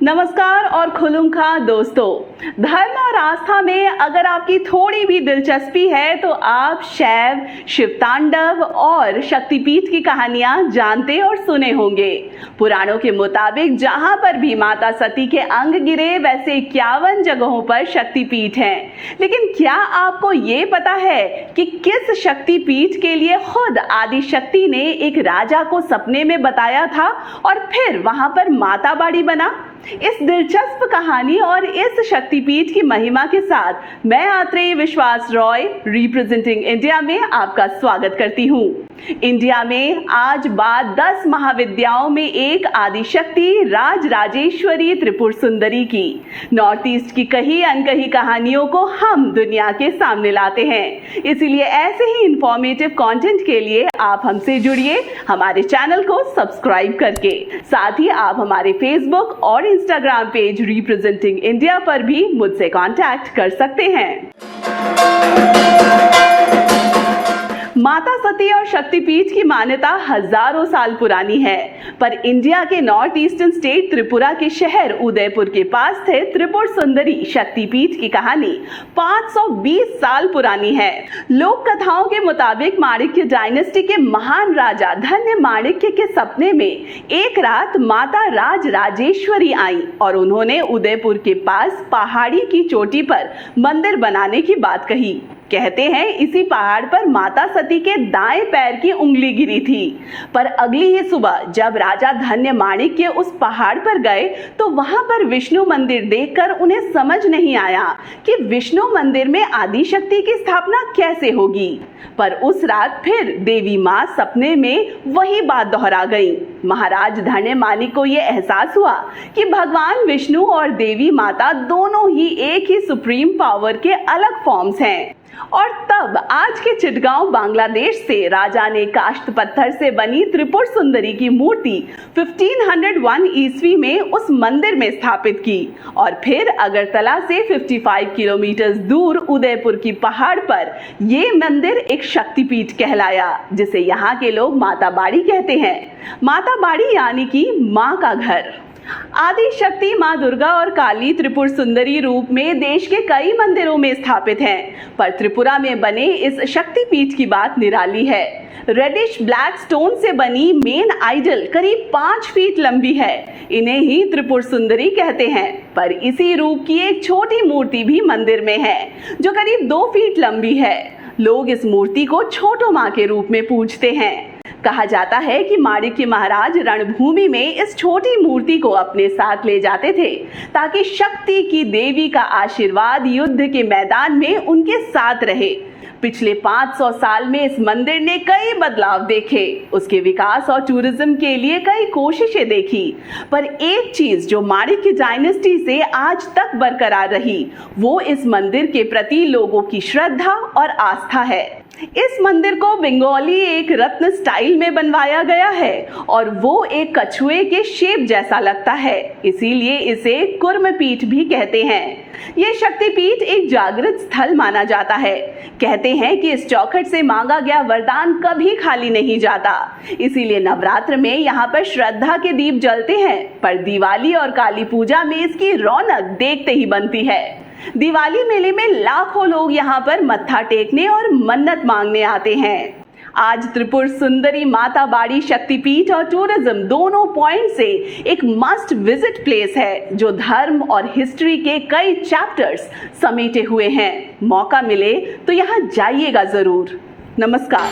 नमस्कार और खुलुमखा दोस्तों। धर्म और आस्था में अगर आपकी थोड़ी भी दिलचस्पी है तो आप शैव, शिवतांडव और शक्तिपीठ की कहानियां जानते और सुने होंगे। पुराणों के मुताबिक जहां पर भी माता सती के अंग गिरे वैसे 51 जगहों पर शक्तिपीठ हैं। लेकिन क्या आपको ये पता है कि किस शक्तिपीठ के लिए खुद आदि शक्ति ने एक राजा को सपने में बताया था और फिर वहां पर माता बाड़ी बना? इस दिलचस्प कहानी और इस शक्तिपीठ की महिमा के साथ मैं आत्रेय विश्वास रॉय रिप्रेजेंटिंग इंडिया में आपका स्वागत करती हूँ। इंडिया में आज बात 10 महाविद्याओं में एक आदिशक्ति राज राजेश्वरी त्रिपुर सुंदरी की। नॉर्थ ईस्ट की कही अनकही कहानियों को हम दुनिया के सामने लाते हैं। इसीलिए ऐसे ही इंफॉर्मेटिव कंटेंट के लिए आप हमसे जुड़िए हमारे चैनल को सब्सक्राइब करके। साथ ही आप हमारे फेसबुक और इंस्टाग्राम पेज रिप्रेजेंटिंग इंडिया पर भी मुझसे कांटेक्ट कर सकते हैं। माता सती और शक्तिपीठ की मान्यता हजारों साल पुरानी है, पर इंडिया के नॉर्थ ईस्टर्न स्टेट त्रिपुरा के शहर उदयपुर के पास स्थित त्रिपुर सुंदरी शक्तिपीठ की कहानी 520 साल पुरानी है। लोक कथाओं के मुताबिक माणिक्य डायनेस्टी के महान राजा धन्य माणिक्य के सपने में एक रात माता राज राजेश्वरी आई और उन्होंने उदयपुर के पास पहाड़ी की चोटी पर मंदिर बनाने की बात कही। कहते हैं इसी पहाड़ पर माता सती के दाएं पैर की उंगली गिरी थी। पर अगली ही सुबह जब राजा धन्य माणिक्य उस पहाड़ पर गए तो वहां पर विष्णु मंदिर देखकर उन्हें समझ नहीं आया कि विष्णु मंदिर में आदिशक्ति की स्थापना कैसे होगी। पर उस रात फिर देवी मां सपने में वही बात दोहरा गई। महाराज धन्य माणिक्य को यह एहसास हुआ कि भगवान विष्णु और देवी माता दोनों ही एक ही सुप्रीम पावर के अलग फॉर्म्स हैं। और तब आज के चिटगांव बांग्लादेश से राजा ने काष्ठ पत्थर से बनी त्रिपुर सुंदरी की मूर्ति 1501 ईस्वी में उस मंदिर में स्थापित की और फिर अगरतला से 55 किलोमीटर दूर उदयपुर की पहाड़ पर ये मंदिर एक शक्तिपीठ कहलाया, जिसे यहाँ के लोग माता बाड़ी कहते हैं। माता बाड़ी यानी कि माँ का घर। आदि शक्ति मां दुर्गा और काली त्रिपुर सुंदरी रूप में देश के कई मंदिरों में स्थापित हैं, पर त्रिपुरा में बने इस शक्तिपीठ की बात निराली है। रेडिश ब्लैक स्टोन से बनी मेन आइडल करीब 5 फीट लंबी है। इन्हें ही त्रिपुर सुंदरी कहते हैं। पर इसी रूप की एक छोटी मूर्ति भी मंदिर में है जो करीब 2 फीट लंबी है। लोग इस मूर्ति को छोटो मां के रूप में पूजते हैं। कहा जाता है कि माणिक्य महाराज रणभूमि में इस छोटी मूर्ति को अपने साथ ले जाते थे ताकि शक्ति की देवी का आशीर्वाद युद्ध के मैदान में उनके साथ रहे। पिछले 500 साल में इस मंदिर ने कई बदलाव देखे, उसके विकास और टूरिज्म के लिए कई कोशिशें देखी, पर एक चीज जो माणिक्य डायनेस्टी से आज तक बरकरार रही वो इस मंदिर के प्रति लोगों की श्रद्धा और आस्था है। इस मंदिर को बंगाली एक रत्न स्टाइल में बनवाया गया है और वो एक कछुए के शेप जैसा लगता है, इसीलिए इसे कुर्मपीठ भी कहते हैं। ये शक्तिपीठ एक जागृत स्थल माना जाता है। कहते हैं कि इस चौखट से मांगा गया वरदान कभी खाली नहीं जाता, इसीलिए नवरात्र में यहाँ पर श्रद्धा के दीप जलते हैं, पर दिवाली और काली पूजा में इसकी रौनक देखते ही बनती है। दिवाली मेले में लाखों लोग यहाँ पर मत्था टेकने और मन्नत मांगने आते हैं। आज त्रिपुर सुंदरी माता बाड़ी शक्तिपीठ और टूरिज्म दोनों पॉइंट से एक मस्ट विजिट प्लेस है जो धर्म और हिस्ट्री के कई चैप्टर्स समेटे हुए हैं। मौका मिले तो यहाँ जाइएगा जरूर। नमस्कार।